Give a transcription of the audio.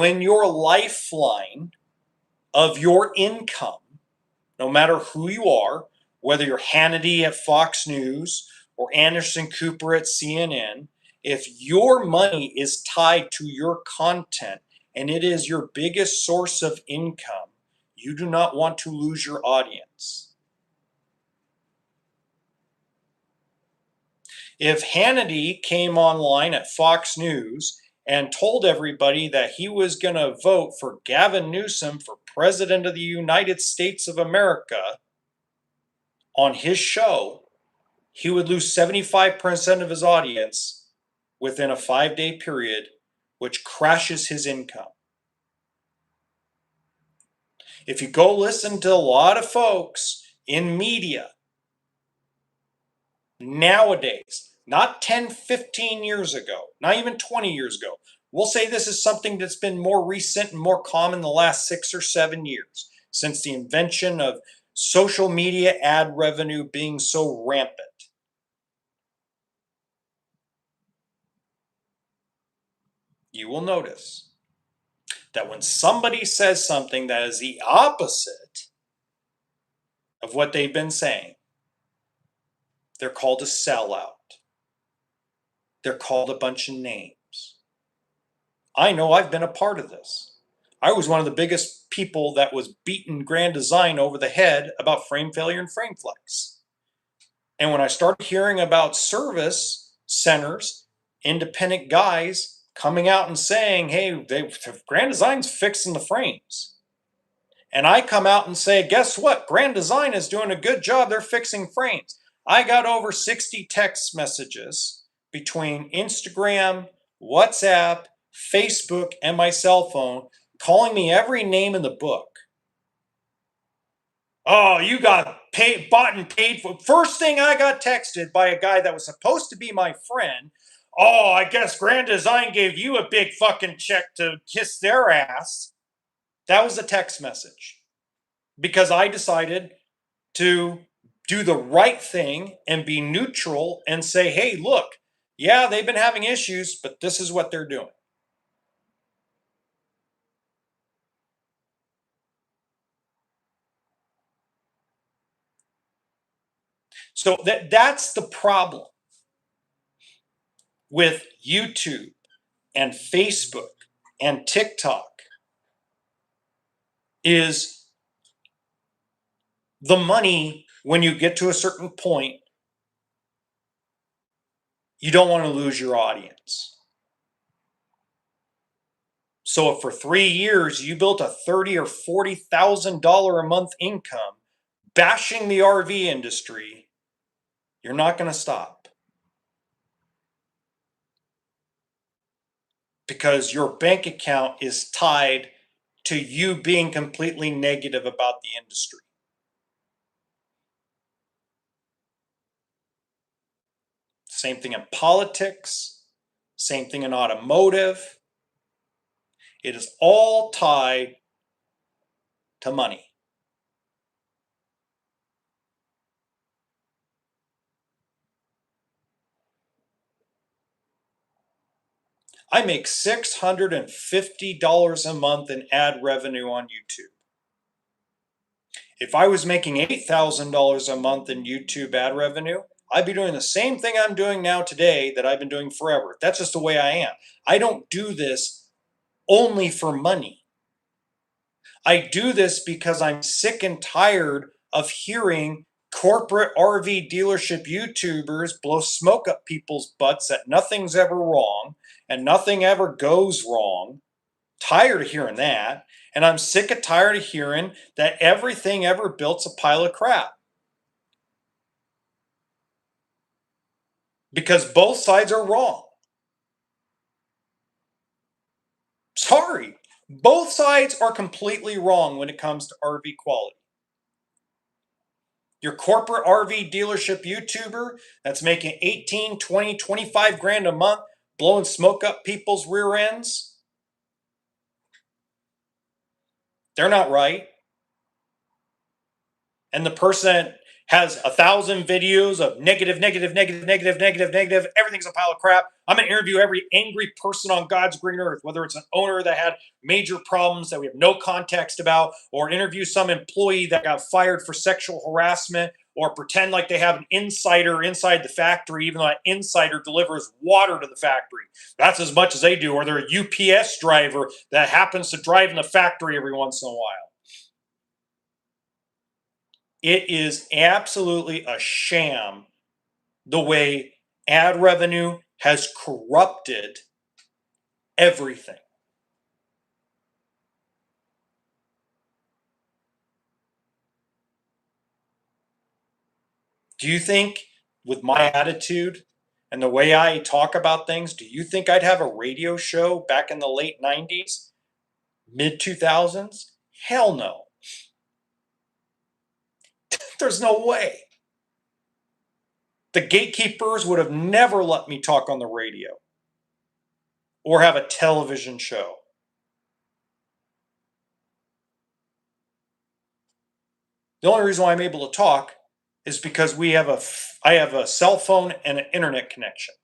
when your lifeline of your income, no matter who you are, whether you're Hannity at Fox News or Anderson Cooper at CNN, if your money is tied to your content and it is your biggest source of income, you do not want to lose your audience. If Hannity came online at Fox News and told everybody that he was going to vote for Gavin Newsom for President of the United States of America on his show, he would lose 75% of his audience within a 5-day period, which crashes his income. If you go listen to a lot of folks in media nowadays, not 10, 15 years ago, not even 20 years ago, we'll say this is something that's been more recent and more common the last 6 or 7 years since the invention of social media ad revenue being so rampant. You will notice that when somebody says something that is the opposite of what they've been saying, they're called a sellout. They're called a bunch of names. I know I've been a part of this. I was one of the biggest people that was beating Grand Design over the head about frame failure and frame flex. And when I started hearing about service centers, independent guys coming out and saying, hey, Grand Design's fixing the frames. And I come out and say, guess what? Grand Design is doing a good job. They're fixing frames. I got over 60 text messages between Instagram, WhatsApp, Facebook, and my cell phone calling me every name in the book. Oh, you got bought and paid for. First thing I got texted by a guy that was supposed to be my friend. Oh, I guess Grand Design gave you a big fucking check to kiss their ass. That was a text message. Because I decided to do the right thing and be neutral and say, hey, look, yeah, they've been having issues, but this is what they're doing. So that's the problem with YouTube and Facebook and TikTok is the money. When you get to a certain point, you don't want to lose your audience. So if for 3 years you built a $30,000 or $40,000 a month income bashing the RV industry, you're not going to stop. Because your bank account is tied to you being completely negative about the industry. Same thing in politics, same thing in automotive. It is all tied to money. I make $650 a month in ad revenue on YouTube. If I was making $8,000 a month in YouTube ad revenue, I'd be doing the same thing I'm doing now today that I've been doing forever. That's just the way I am. I don't do this only for money. I do this because I'm sick and tired of hearing corporate RV dealership YouTubers blow smoke up people's butts that nothing's ever wrong and nothing ever goes wrong. Tired of hearing that. And I'm sick and tired of hearing that everything ever built's a pile of crap. Because both sides are wrong. Sorry. Both sides are completely wrong when it comes to RV quality. Your corporate RV dealership YouTuber that's making 18, 20, 25 grand a month blowing smoke up people's rear ends, they're not right. And the person that has 1,000 videos of negative, negative, negative, negative, negative, negative. Everything's a pile of crap. I'm going to interview every angry person on God's green earth, whether it's an owner that had major problems that we have no context about, or interview some employee that got fired for sexual harassment, or pretend like they have an insider inside the factory, even though that insider delivers water to the factory. That's as much as they do. Or they're a UPS driver that happens to drive in the factory every once in a while. It is absolutely a sham the way ad revenue has corrupted everything. Do you think, with my attitude and the way I talk about things, do you think I'd have a radio show back in the late 90s, mid 2000s? Hell no. There's no way. The gatekeepers would have never let me talk on the radio or have a television show. The only reason why I'm able to talk is because I have a cell phone and an internet connection.